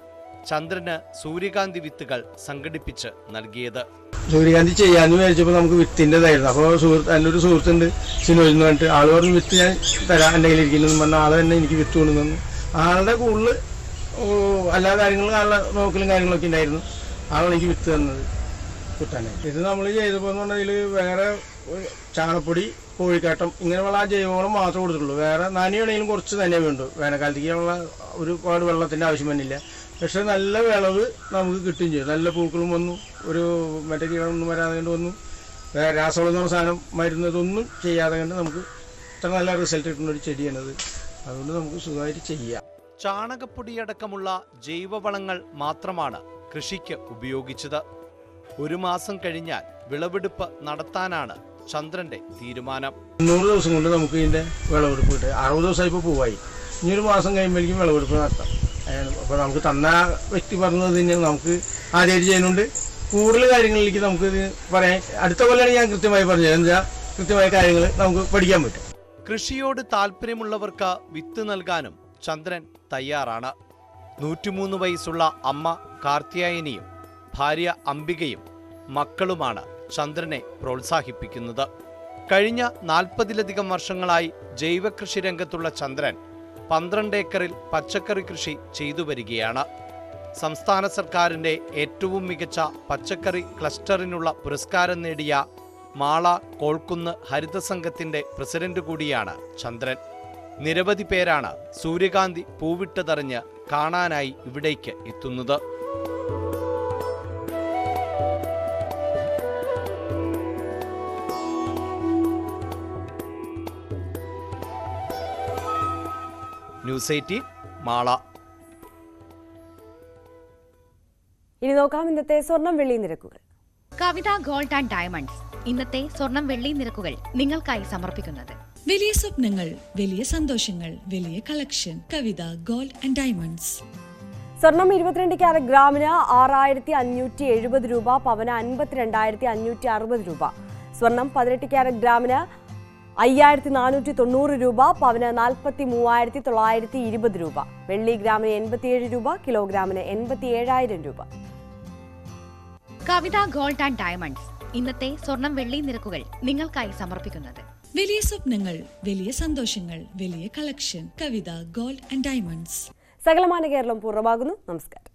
ചന്ദ്രന് സൂര്യകാന്തി വിത്തുകൾ സംഘടിപ്പിച്ച് നൽകിയത്. സൂര്യകാന്തി ചെയ്യാന്ന് വിചാരിച്ചപ്പോൾ നമുക്ക് വിത്തിൻ്റെതായിരുന്നു. അപ്പോൾ എൻ്റെ ഒരു സുഹൃത്തുണ്ട് സിനോജ് എന്ന് പറഞ്ഞിട്ട്, ആൾ പറഞ്ഞ് വിത്ത് ഞാൻ തരാം എൻ്റെ കയ്യിലിരിക്കുന്നു പറഞ്ഞാൽ ആൾ തന്നെ എനിക്ക് വിത്ത് കൊണ്ടുവന്നു. ആളുടെ കൂടുതൽ എല്ലാ കാര്യങ്ങളും ആളുടെ നോക്കലും കാര്യങ്ങളൊക്കെ ഉണ്ടായിരുന്നു. ആളാണ് എനിക്ക് വിത്ത് തന്നത് കിട്ടാനായി. ഇത് നമ്മൾ ചെയ്തപ്പോൾ എന്ന് പറഞ്ഞാൽ വേറെ ചാണപ്പൊടി, കോഴിക്കാട്ടം ഇങ്ങനെയുള്ള ആ ജൈവവളം മാത്രമേ കൊടുത്തിട്ടുള്ളൂ. വേറെ നനയാണെങ്കിലും കുറച്ച് തന്നെ വേണ്ടു. വേനൽക്കാലത്തേക്കുള്ള ഒരുപാട് വെള്ളത്തിൻ്റെ ആവശ്യം വന്നില്ല. പക്ഷെ നല്ല വിളവ് നമുക്ക് കിട്ടുകയും ചെയ്യും. നല്ല പൂക്കളും വന്നു. ഒരു മറ്റേ കീടമൊന്നും വരാതെ കൊണ്ട് വന്നു. രാസവളം എന്ന് പറഞ്ഞ സാധനം മരുന്നതൊന്നും ചെയ്യാതെ കണ്ട് നമുക്ക് ഇത്ര നല്ല റിസൾട്ട് കിട്ടുന്ന ഒരു ചെടിയാണത്. അതുകൊണ്ട് നമുക്ക് സുഖമായിട്ട് ചെയ്യാം. ചാണകപ്പൊടിയടക്കമുള്ള ജൈവവളങ്ങൾ മാത്രമാണ് കൃഷിക്ക് ഉപയോഗിച്ചത്. 1 മാസം കഴിഞ്ഞാൽ വിളവെടുപ്പ് നടത്താനാണ് ചന്ദ്രന്റെ തീരുമാനം. 100 ദിവസം കൊണ്ട് നമുക്ക് ഇതിന്റെ വിളവെടുപ്പ് കിട്ടും. 60 ദിവസമായി ഇപ്പോൾ പൂവായി. ഇനി 1 മാസം കഴിയുമ്പോഴേക്കും വിളവെടുപ്പ് നടത്താം. അപ്പോൾ നമുക്ക് തന്ന വ്യക്തി പറഞ്ഞത് തന്നെ നമുക്ക് ആദ്യമായിട്ട് ചെയ്യുന്നുണ്ട്. കൂടുതൽ കാര്യങ്ങളിലേക്ക് നമുക്ക് പറയാൻ അടുത്ത കൊല്ലമാണ് ഞാൻ കൃത്യമായി പറഞ്ഞത്. എന്താ കൃത്യമായ കാര്യങ്ങൾ നമുക്ക് പഠിക്കാൻ പറ്റും. കൃഷിയോട് താല്പര്യമുള്ളവർക്ക് വിത്ത് നൽകാനും ചന്ദ്രൻ തയ്യാറാണ്. 103 വയസ്സുള്ള അമ്മ കാർത്തിയായനിയും ഭാര്യ അംബികയും മക്കളുമാണ് ചന്ദ്രനെ പ്രോത്സാഹിപ്പിക്കുന്നത്. കഴിഞ്ഞ 40ലധികം വർഷങ്ങളായി ജൈവകൃഷി രംഗത്തുള്ള ചന്ദ്രൻ 12 ഏക്കറിൽ പച്ചക്കറി കൃഷി ചെയ്തു വരികയാണ്. സംസ്ഥാന സർക്കാരിന്റെ ഏറ്റവും മികച്ച പച്ചക്കറി ക്ലസ്റ്ററിനുള്ള പുരസ്കാരം നേടിയ മാള കോൾക്കുന്ന് ഹരിതസംഘത്തിന്റെ പ്രസിഡന്റ് കൂടിയാണ് ചന്ദ്രൻ. നിരവധി പേരാണ് സൂര്യകാന്തി പൂവിട്ടതറിഞ്ഞ് കാണാനായി ഇവിടേക്ക് എത്തുന്നത്. ന്യൂസ് 18 മാള. ഇനി നോക്കാം ഇന്നത്തെ സ്വർണം വെള്ളി നിരക്കുകൾ. കവിത ഗോൾഡ് ആൻഡ് ഡയമണ്ട്സ് ഇന്നത്തെ സ്വർണം വെള്ളി നിരക്കുകൾ നിങ്ങൾക്കായി സമർപ്പിക്കുന്നത്. വലിയ സ്വപ്നങ്ങൾ, വലിയ സന്തോഷങ്ങൾ, വലിയ collection. Kavitha gold and diamonds. സ്വർണം 22 ക്യാരറ്റ് ഗ്രാമിന് 6570 രൂപ, പവന് 52,560 രൂപ. സ്വർണം 18 ക്യാരറ്റ് ഗ്രാമിന് 5490 രൂപ, പവന് 43,920 രൂപ. വെള്ളി ഗ്രാമിന് 87 രൂപ, കിലോഗ്രാമിന് 87,000 രൂപ. കവിത ഗോൾഡ് ആൻഡ് ഡയമണ്ട്സ് ഇന്നത്തെ സ്വർണം വെള്ളി നിരക്കുകൾ നിങ്ങൾക്കായി സമർപ്പിക്കുന്നത്. വലിയ സ്വപ്നങ്ങൾ, വലിയ സന്തോഷങ്ങൾ, വലിയ collection. Kavitha gold and diamonds. സകലമാന കേരളം പൂർണ്ണമാകുന്നു. നമസ്കാരം.